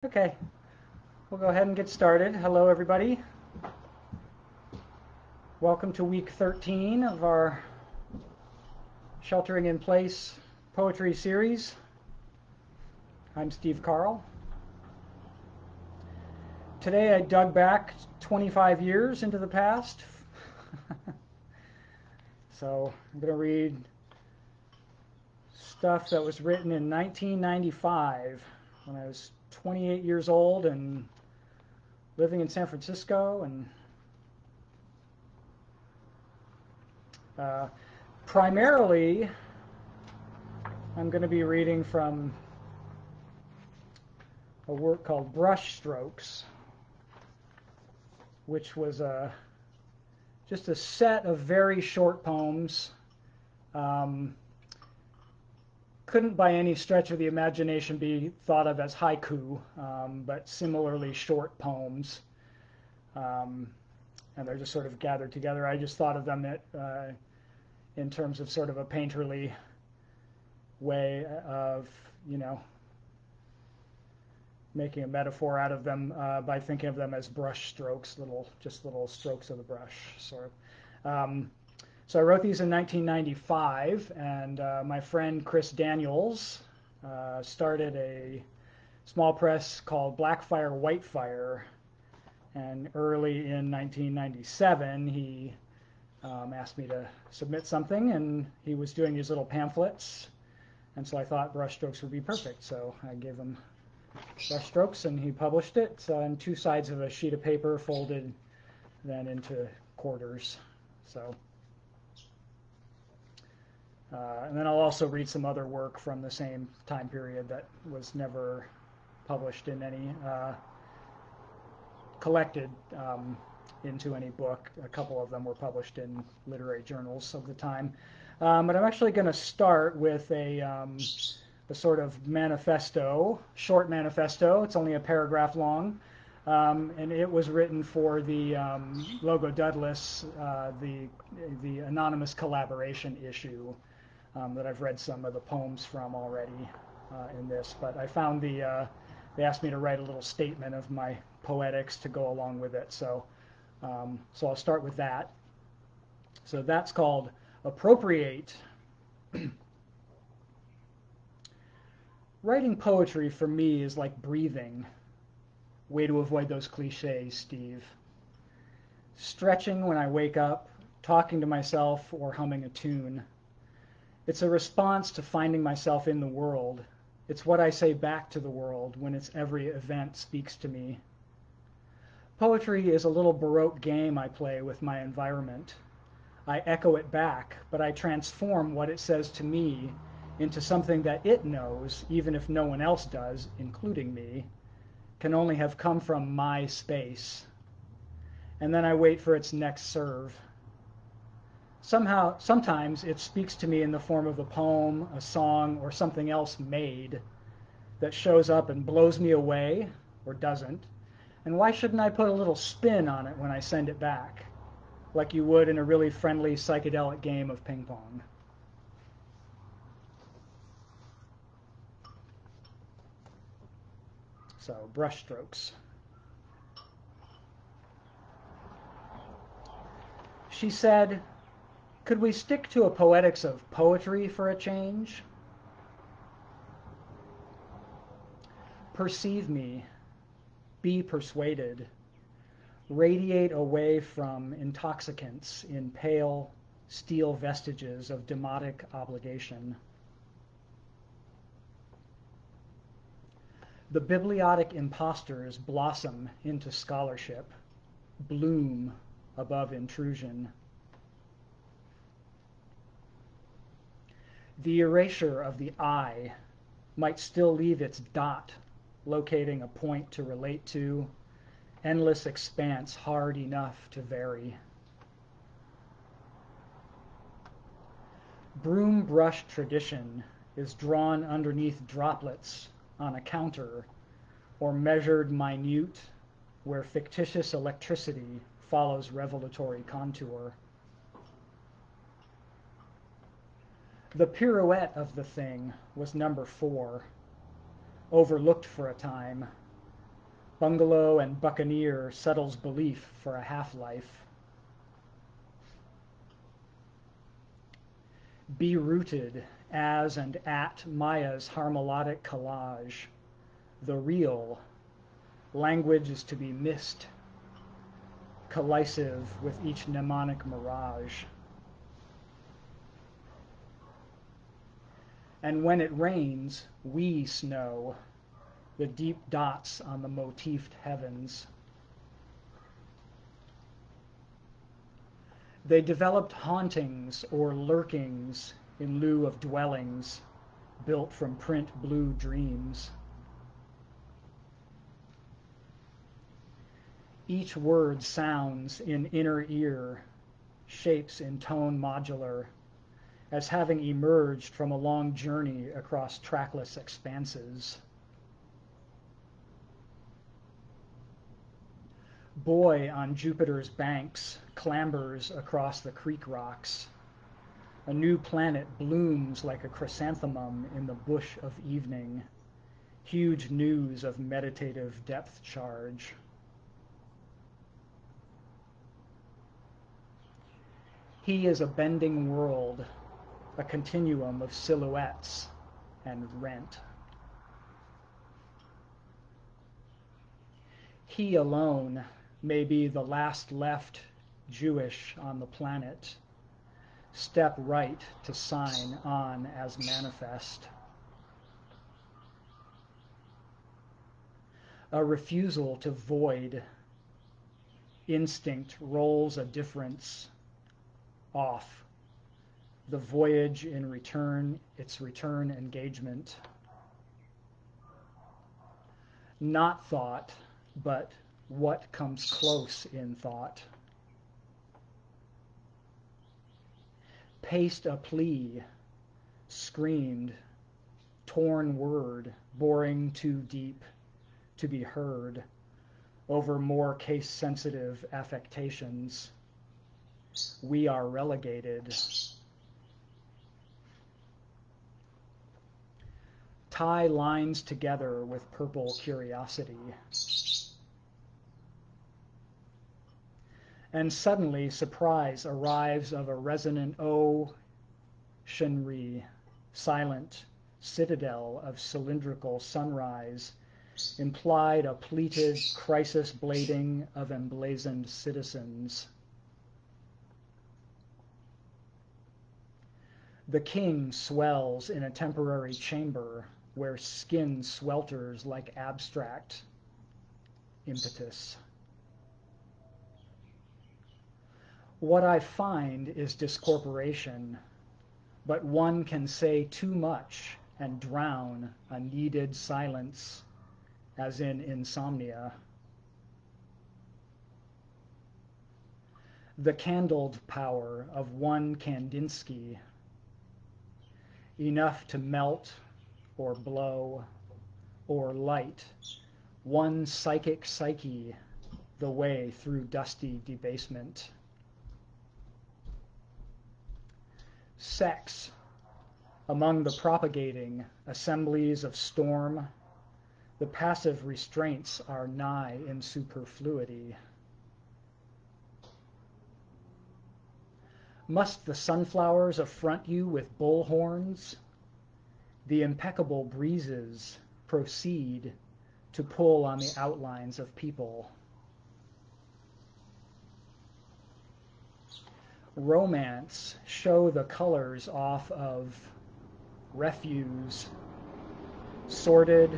Okay, we'll go ahead and get started. Hello, everybody. Welcome to week 13 of our Sheltering in Place poetry series. I'm Steve Carll. Today I dug back 25 years into the past. So I'm going to read stuff that was written in 1995 when I was 28 years old and living in San Francisco, and primarily I'm going to be reading from a work called Brushstrokes, which was just a set of very short poems. Couldn't by any stretch of the imagination be thought of as haiku, but similarly short poems. And they're just sort of gathered together. I just thought of them in terms of sort of a painterly way of, making a metaphor out of them by thinking of them as brush strokes, just little strokes of the brush, sort of. So I wrote these in 1995, and my friend Chris Daniels started a small press called Blackfire Whitefire, and early in 1997 he asked me to submit something, and he was doing these little pamphlets, and so I thought brushstrokes would be perfect, so I gave him brushstrokes, and he published it on two sides of a sheet of paper folded then into quarters. So. And then I'll also read some other work from the same time period that was never published in any collected into any book. A couple of them were published in literary journals of the time. But I'm actually going to start with a sort of manifesto, short manifesto. It's only a paragraph long. And it was written for the Logo Douglas, the anonymous collaboration issue. That I've read some of the poems from already in this, but I found they asked me to write a little statement of my poetics to go along with it, so I'll start with that. So that's called Appropriate. Writing poetry for me is like breathing. Way to avoid those cliches, Steve. Stretching when I wake up, talking to myself, or humming a tune. It's a response to finding myself in the world. It's what I say back to the world when its every event speaks to me. Poetry is a little Baroque game I play with my environment. I echo it back, but I transform what it says to me into something that it knows, even if no one else does, including me, can only have come from my space. And then I wait for its next serve. Sometimes it speaks to me in the form of a poem, a song, or something else made that shows up and blows me away, or doesn't. And why shouldn't I put a little spin on it when I send it back, like you would in a really friendly psychedelic game of ping pong? So, brushstrokes. She said, "Could we stick to a poetics of poetry for a change? Perceive me, be persuaded, radiate away from intoxicants in pale, steel vestiges of demotic obligation. The bibliotic impostors blossom into scholarship, bloom above intrusion. The erasure of the I might still leave its dot, locating a point to relate to, endless expanse hard enough to vary. Broom brush tradition is drawn underneath droplets on a counter, or measured minute where fictitious electricity follows revelatory contour. The pirouette of the thing was number 4, overlooked for a time, Bungalow and buccaneer settles belief for a half-life. Be rooted as and at Maya's harmonic collage. The real language is to be missed, collisive with each mnemonic mirage. And when it rains, we snow the deep dots on the motifed heavens. They developed hauntings or lurkings in lieu of dwellings built from print blue dreams. Each word sounds in inner ear, shapes in tone modular, as having emerged from a long journey across trackless expanses. Boy on Jupiter's banks clambers across the creek rocks. A new planet blooms like a chrysanthemum in the bush of evening. Huge news of meditative depth charge. He is a bending world, a continuum of silhouettes and rent. He alone may be the last left Jewish on the planet. Step right to sign on as manifest. A refusal to void. Instinct rolls a difference off. The voyage in return, its return engagement. Not thought, but what comes close in thought. Paced a plea, screamed, torn word, boring too deep to be heard, over more case-sensitive affectations. We are relegated. Tie lines together with purple curiosity. And suddenly surprise arrives of a resonant oceanry, silent citadel of cylindrical sunrise, implied a pleated crisis blading of emblazoned citizens. The king swells in a temporary chamber where skin swelters like abstract impetus. What I find is discorporation, but one can say too much and drown a needed silence, as in insomnia. The candled power of one Kandinsky, enough to melt or blow or light one psychic psyche the way through dusty debasement. Sex, among the propagating assemblies of storm, the passive restraints are nigh in superfluity. Must the sunflowers affront you with bullhorns? The impeccable breezes proceed to pull on the outlines of people. Romance show the colors off of refuse, sorted,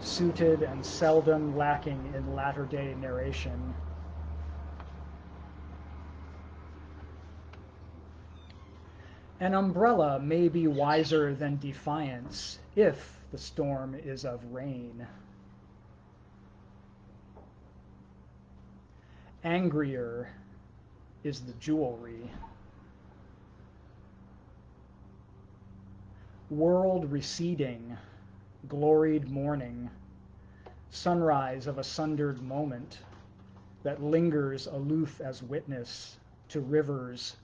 suited, and seldom lacking in latter-day narration. An umbrella may be wiser than defiance if the storm is of rain. Angrier is the jewelry. World receding, gloried morning, sunrise of a sundered moment that lingers aloof as witness to rivers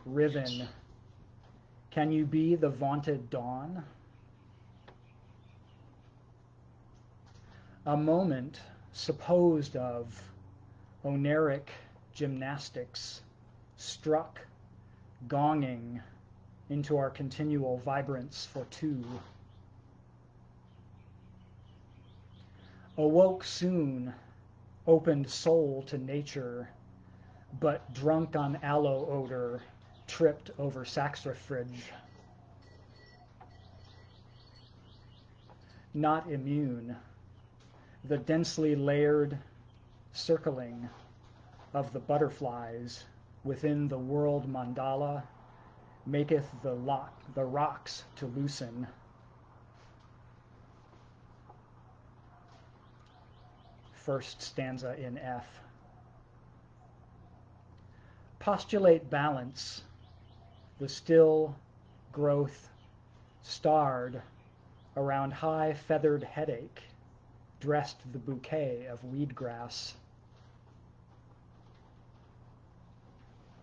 riven. Can you be the vaunted dawn? A moment supposed of oneric gymnastics, struck, gonging into our continual vibrance for two. Awoke soon, opened soul to nature, but drunk on aloe odor, tripped over saxifrage. Not immune, the densely layered circling of the butterflies within the world mandala maketh the rocks to loosen. First stanza in F. Postulate balance, the still growth starred around high feathered headache, dressed the bouquet of weedgrass.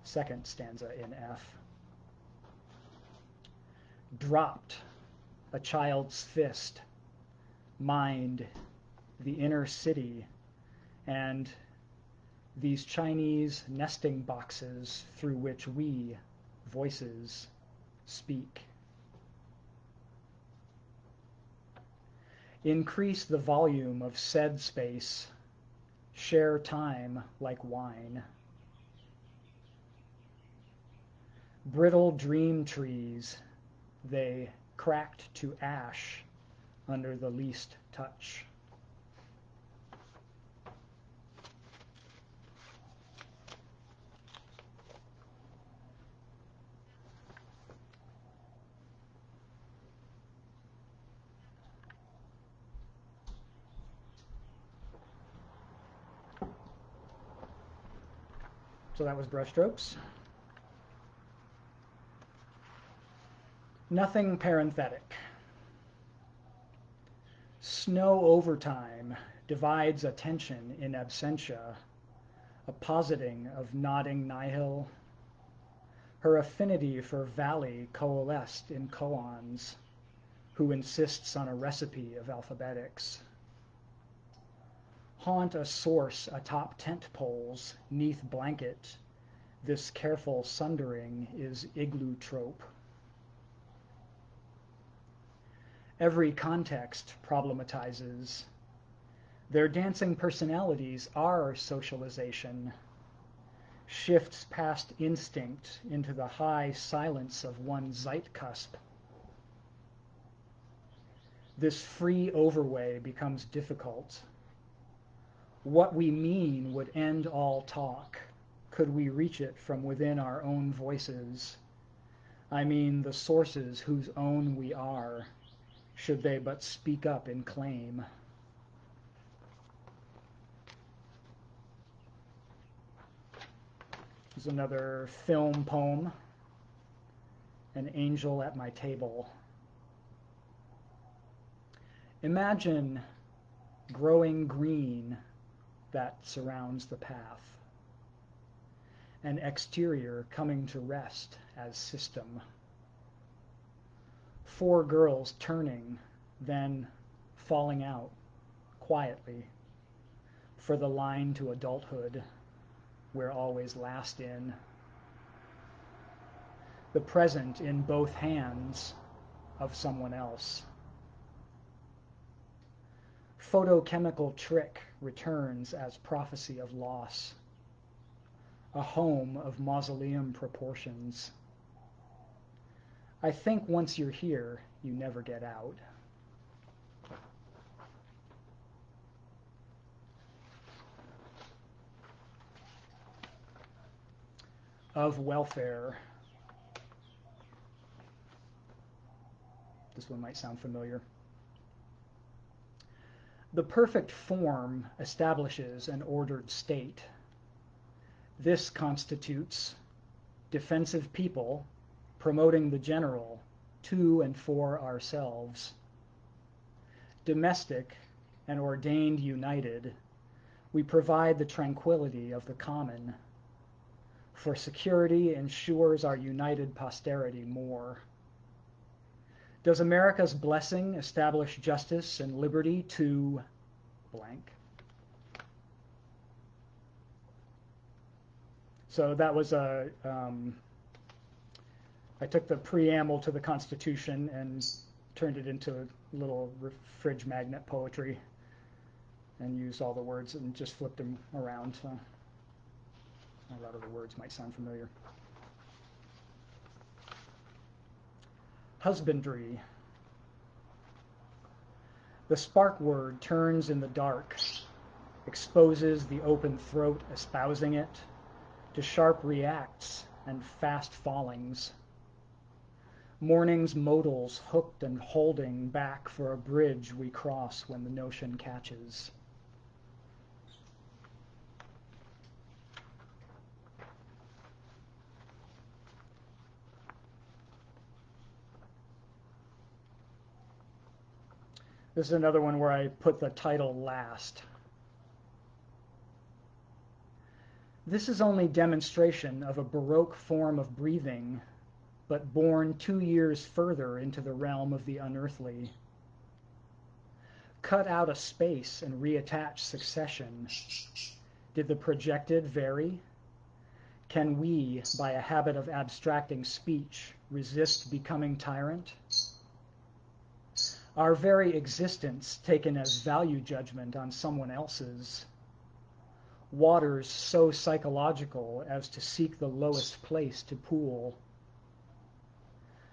Second stanza in F. Dropped a child's fist, mind the inner city, and these Chinese nesting boxes through which we, voices, speak. Increase the volume of said space, share time like wine. Brittle dream trees, they cracked to ash under the least touch. So that was Brushstrokes. Nothing parenthetic. Snow overtime divides attention in absentia, a positing of nodding nihil. Her affinity for valley coalesced in koans, who insists on a recipe of alphabetics. Haunt a source atop tent poles, neath blanket, this careful sundering is igloo trope. Every context problematizes. Their dancing personalities are socialization, shifts past instinct into the high silence of one zeitcusp. This free overway becomes difficult. What we mean would end all talk, could we reach it from within our own voices. I mean the sources whose own we are, should they but speak up in claim. Here's another film poem, An Angel at My Table. Imagine growing green that surrounds the path, an exterior coming to rest as system. 4 girls turning, then falling out quietly for the line to adulthood we're always last in. The present in both hands of someone else. Photochemical trick returns as prophecy of loss, a home of mausoleum proportions. I think once you're here, you never get out. Of welfare. This one might sound familiar. The perfect form establishes an ordered state. This constitutes defensive people promoting the general to and for ourselves. Domestic and ordained united, we provide the tranquility of the common. For security ensures our united posterity more. Does America's blessing establish justice and liberty to blank? So that was I took the preamble to the Constitution and turned it into little fridge magnet poetry and used all the words and just flipped them around. So a lot of the words might sound familiar. Husbandry. The spark word turns in the dark, exposes the open throat espousing it to sharp reacts and fast fallings. Morning's modals hooked and holding back for a bridge we cross when the notion catches. This is another one where I put the title last. This is only demonstration of a Baroque form of breathing, but born 2 years further into the realm of the unearthly. Cut out a space and reattach succession. Did the projected vary? Can we, by a habit of abstracting speech, resist becoming tyrant? Our very existence taken as value judgment on someone else's. Waters so psychological as to seek the lowest place to pool.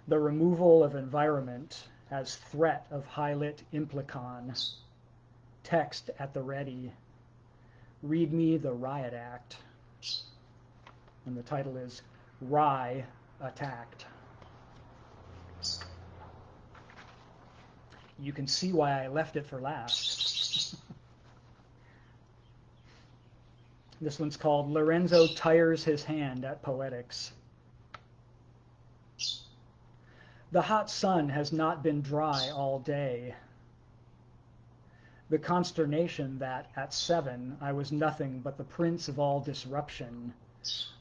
The removal of environment as threat of high-lit implicon. Text at the ready. Read me the riot act. And the title is Rye Attacked. You can see why I left it for last. This one's called Lorenzo Tires His Hand at Poetics. The hot sun has not been dry all day. The consternation that, at 7, I was nothing but the prince of all disruption,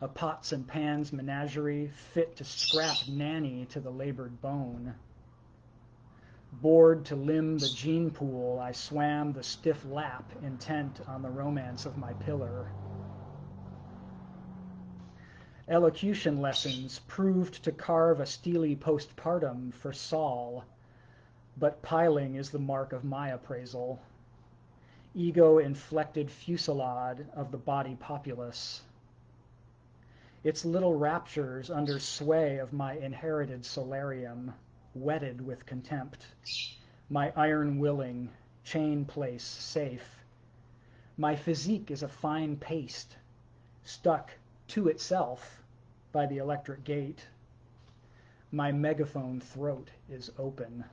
a pots and pans menagerie fit to scrap nanny to the labored bone. Bored to limb the gene pool, I swam the stiff lap, intent on the romance of my pillar. Elocution lessons proved to carve a steely postpartum for Saul, but piling is the mark of my appraisal. Ego-inflected fusillade of the body populace. Its little raptures under sway of my inherited solarium, wetted with contempt. My iron willing, chain place safe. My physique is a fine paste, stuck to itself by the electric gate. My megaphone throat is open.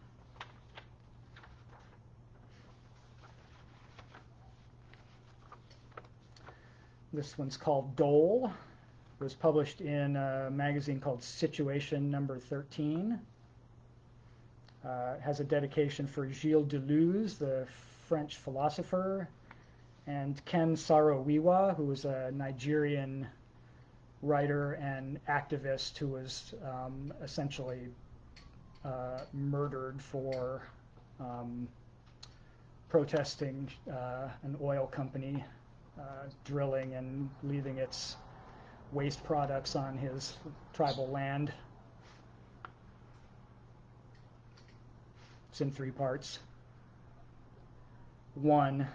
This one's called Dole. It was published in a magazine called Situation number 13. It has a dedication for Gilles Deleuze, the French philosopher, and Ken Saro-Wiwa, who was a Nigerian writer and activist who was essentially murdered for protesting an oil company drilling and leaving its waste products on his tribal land. It's in 3 parts. 1.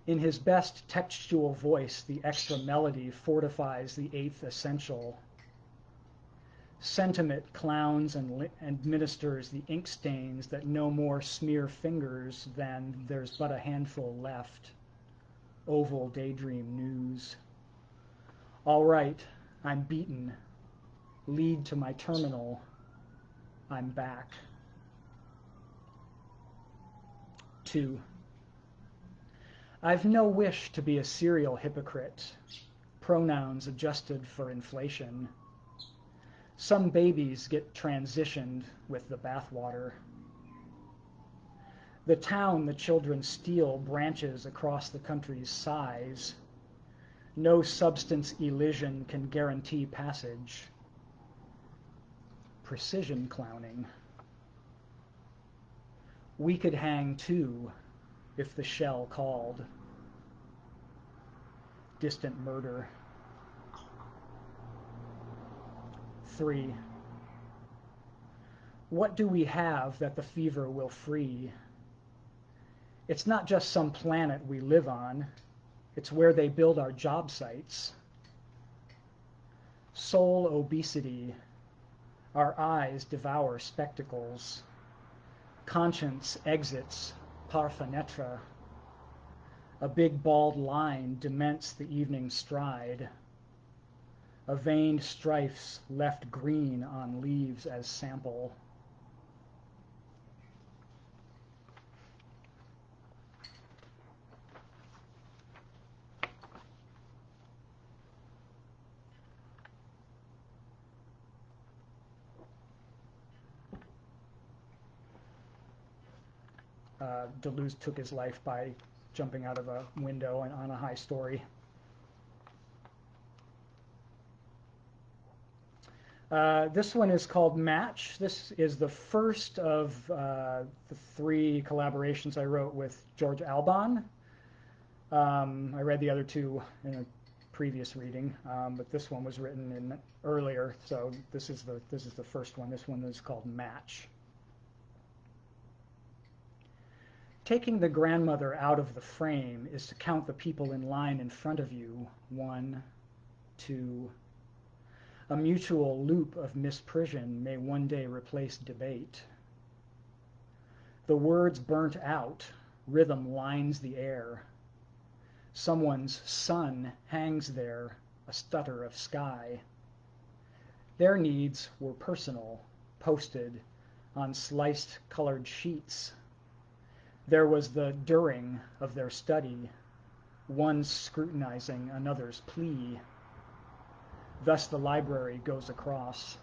In his best textual voice, the extra melody fortifies the 8th essential. Sentiment clowns and administers the ink stains that no more smear fingers than there's but a handful left. Oval daydream news. All right, I'm beaten. Lead to my terminal. I'm back. 2. I've no wish to be a serial hypocrite, pronouns adjusted for inflation. Some babies get transitioned with the bathwater. The town the children steal branches across the country's size. No substance elision can guarantee passage. Precision clowning. We could hang too, if the shell called. Distant murder. 3. What do we have that the fever will free? It's not just some planet we live on. It's where they build our job sites. Soul obesity. Our eyes devour spectacles. Conscience exits par fenêtre. A big bald line dements the evening stride. A veined strifes left green on leaves as sample. Deleuze took his life by jumping out of a window and on a high story. This one is called Match. This is the first of the 3 collaborations I wrote with George Albon. I read the other 2 in a previous reading, but this one was written in earlier, so this is the first one. This one is called Match. Taking the grandmother out of the frame is to count the people in line in front of you. 1, 2. A mutual loop of misprision may one day replace debate. The words burnt out, rhythm lines the air. Someone's sun hangs there, a stutter of sky. Their needs were personal, posted on sliced colored sheets. There was the during of their study, one scrutinizing another's plea. Thus the library goes across.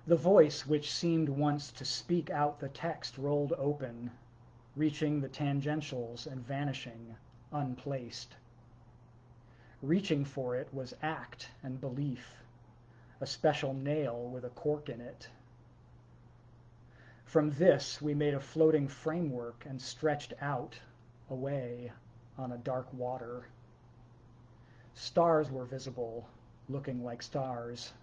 The voice which seemed once to speak out the text rolled open, reaching the tangentials and vanishing, unplaced. Reaching for it was act and belief, a special nail with a cork in it. From this we made a floating framework and stretched out, away, on a dark water. Stars were visible, looking like stars,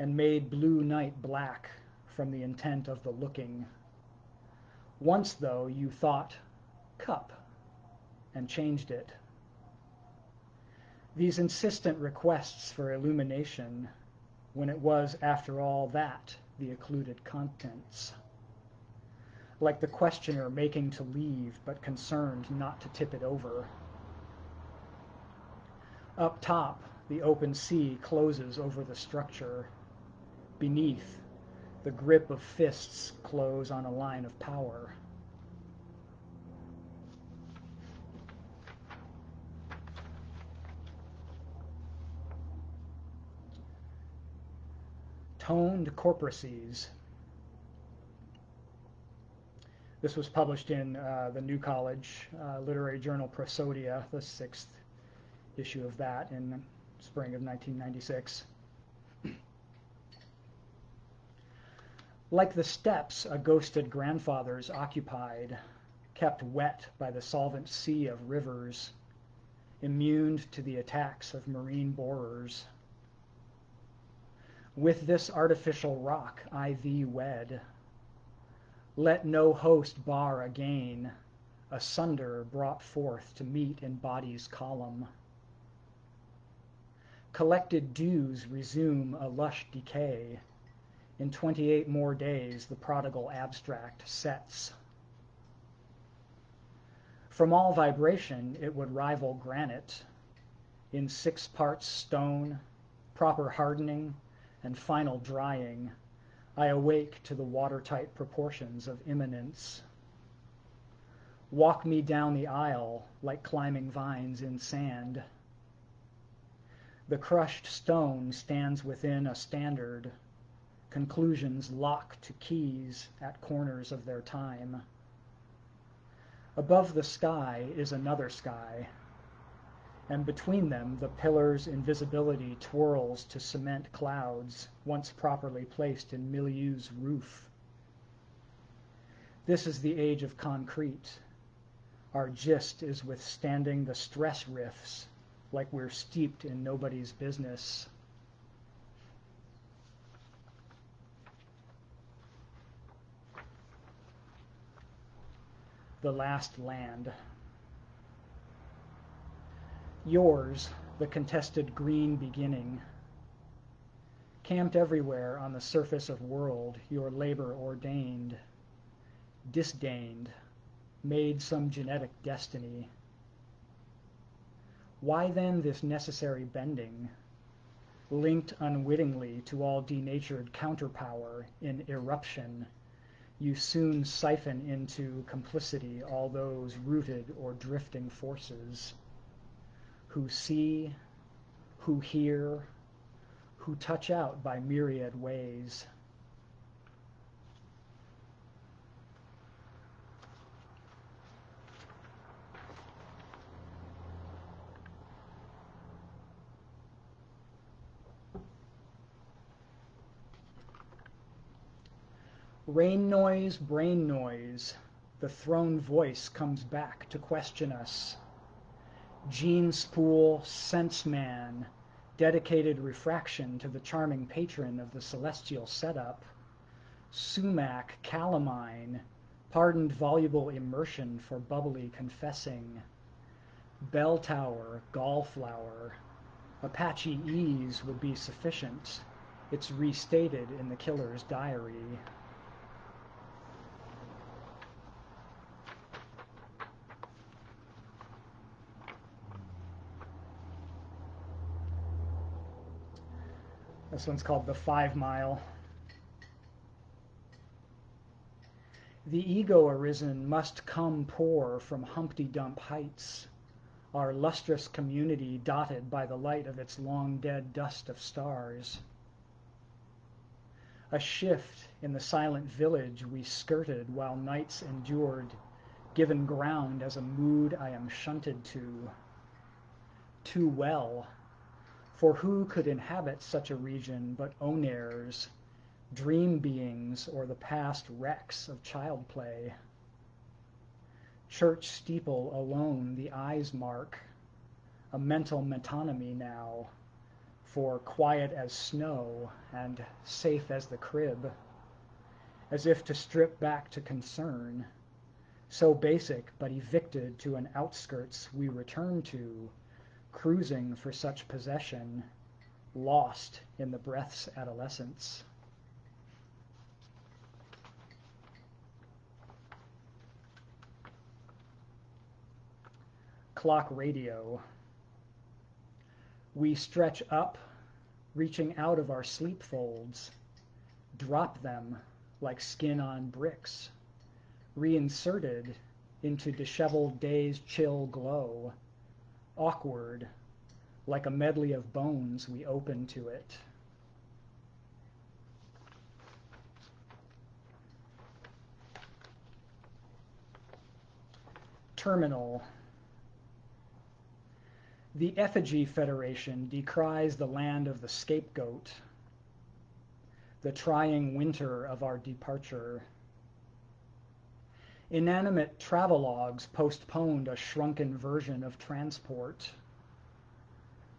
and made blue night black from the intent of the looking. Once, though, you thought cup and changed it. These insistent requests for illumination, when it was, after all that, the occluded contents. Like the questioner making to leave, but concerned not to tip it over. Up top, the open sea closes over the structure. Beneath, the grip of fists close on a line of power. Toned Corporacies. This was published in the New College literary journal Prosodia, the 6th issue of that in spring of 1996. Like the steps a ghosted grandfather's occupied, kept wet by the solvent sea of rivers, immune to the attacks of marine borers. With this artificial rock I thee wed. Let no host bar again, asunder brought forth to meet in body's column. Collected dews resume a lush decay. In 28 more days the prodigal abstract sets. From all vibration it would rival granite. In 6 parts stone, proper hardening, and final drying, I awake to the watertight proportions of immanence. Walk me down the aisle like climbing vines in sand. The crushed stone stands within a standard, conclusions lock to keys at corners of their time. Above the sky is another sky, and between them the pillar's invisibility twirls to cement clouds once properly placed in milieu's roof. This is the age of concrete. Our gist is withstanding the stress rifts like we're steeped in nobody's business. the last land. Yours, the contested green beginning. Camped everywhere on the surface of world, your labor ordained, disdained, made some genetic destiny. Why then this necessary bending, linked unwittingly to all denatured counterpower in eruption, you soon siphon into complicity all those rooted or drifting forces who see, who hear, who touch out by myriad ways. Rain noise, brain noise, the thrown voice comes back to question us. Gene spool, sense man, dedicated refraction to the charming patron of the celestial setup. Sumac, calamine, pardoned voluble immersion for bubbly confessing. Bell tower, gallflower, Apache ease would be sufficient. It's restated in the killer's diary. This one's called The 5 Mile. The ego arisen must come pour from Humpty Dump heights, our lustrous community dotted by the light of its long-dead dust of stars. A shift in the silent village we skirted while nights endured, given ground as a mood I am shunted to. Too well. For who could inhabit such a region but onaires, dream beings, or the past wrecks of child play? Church steeple alone the eyes mark, a mental metonymy now, for quiet as snow and safe as the crib, as if to strip back to concern, so basic but evicted to an outskirts we return to, cruising for such possession, lost in the breath's adolescence. Clock radio. We stretch up, reaching out of our sleep folds, drop them like skin on bricks, reinserted into disheveled day's chill glow, awkward, like a medley of bones we open to it. Terminal. The Effigy Federation decries the land of the scapegoat, the trying winter of our departure. Inanimate travelogues postponed a shrunken version of transport.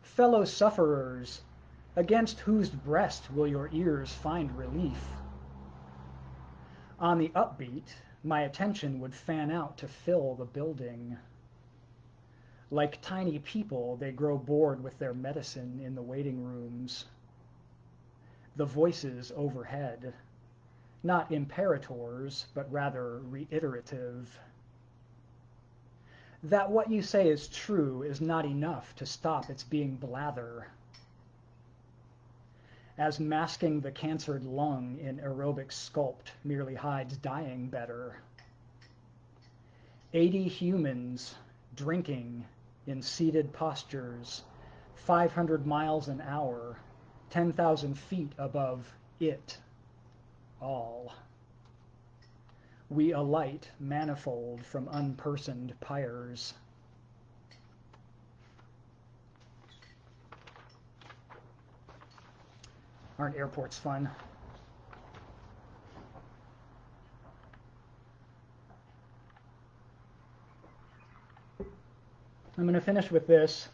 Fellow sufferers, against whose breast will your ears find relief? On the upbeat, my attention would fan out to fill the building. Like tiny people, they grow bored with their medicine in the waiting rooms. The voices overhead, not imperators, but rather reiterative. That what you say is true is not enough to stop its being blather. As masking the cancered lung in aerobic sculpt merely hides dying better. 80 humans drinking in seated postures, 500 miles an hour, 10,000 feet above it all. We alight manifold from unpersoned pyres. Aren't airports fun? I'm going to finish with this.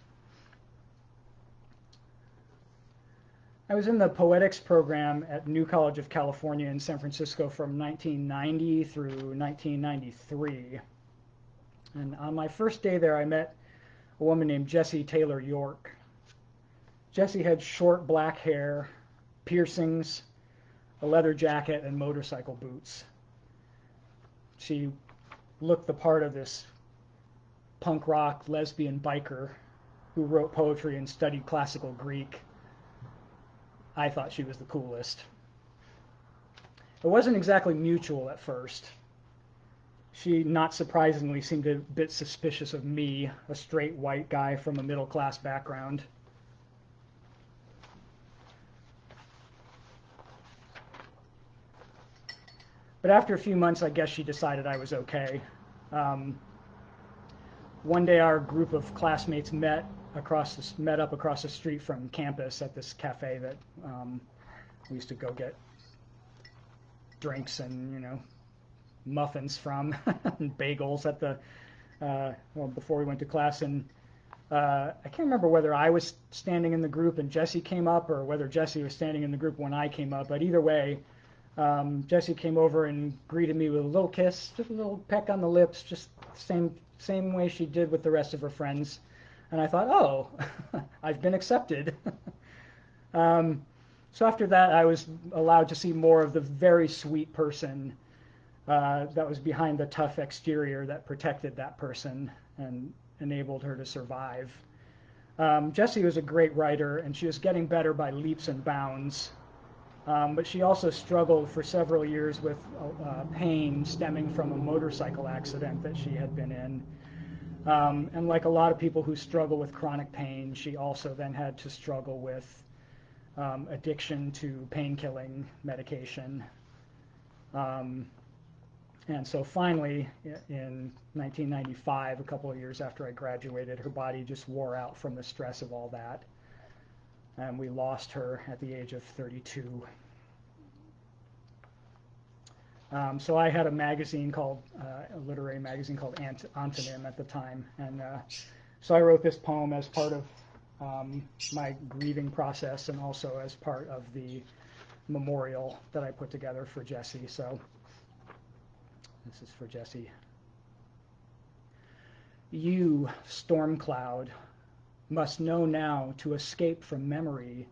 I was in the Poetics program at New College of California in San Francisco from 1990 through 1993. And on my first day there, I met a woman named Jessie Taylor York. Jessie had short black hair, piercings, a leather jacket, and motorcycle boots. She looked the part of this punk rock lesbian biker who wrote poetry and studied classical Greek. I thought she was the coolest. It wasn't exactly mutual at first. She, not surprisingly, seemed a bit suspicious of me, a straight white guy from a middle-class background. But after a few months, I guess she decided I was okay. One day, our group of classmates met up across the street from campus at this cafe that we used to go get drinks and muffins from and bagels at the before we went to class. And I can't remember whether I was standing in the group and Jessie came up, or whether Jessie was standing in the group when I came up. But either way, Jessie came over and greeted me with a little kiss, just a little peck on the lips, just same way she did with the rest of her friends. And I thought, oh, I've been accepted. So after that, I was allowed to see more of the very sweet person that was behind the tough exterior that protected that person and enabled her to survive. Jessie was a great writer, and she was getting better by leaps and bounds. But she also struggled for several years with pain stemming from a motorcycle accident that she had been in. And like a lot of people who struggle with chronic pain, she also then had to struggle with addiction to pain-killing medication. And so finally, in 1995, a couple of years after I graduated, her body just wore out from the stress of all that. And we lost her at the age of 32. So I had a magazine called, a literary magazine called Antonym at the time. And so I wrote this poem as part of my grieving process, and also as part of the memorial that I put together for Jessie. So this is for Jessie. You, storm cloud, must know now to escape from memory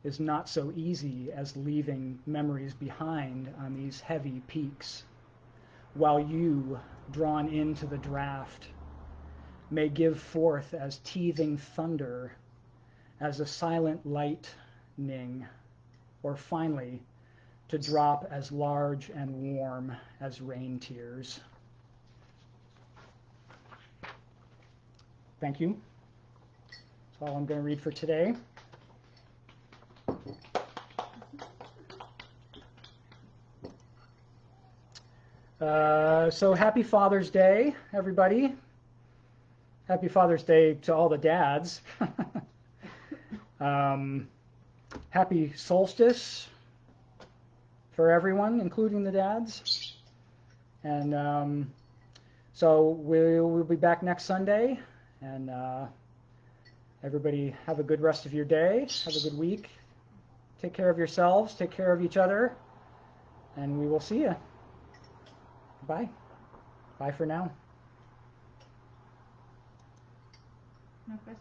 is not so easy as leaving memories behind on these heavy peaks, while you, drawn into the draft, may give forth as teething thunder, as a silent lightning, or finally to drop as large and warm as rain tears. Thank you. That's all I'm going to read for today. So happy Father's Day, everybody. Happy Father's Day to all the dads. Happy solstice for everyone, including the dads. And so we'll be back next Sunday. And everybody have a good rest of your day. Have a good week. Take care of yourselves. Take care of each other. And we will see you. Bye. Bye for now. No questions?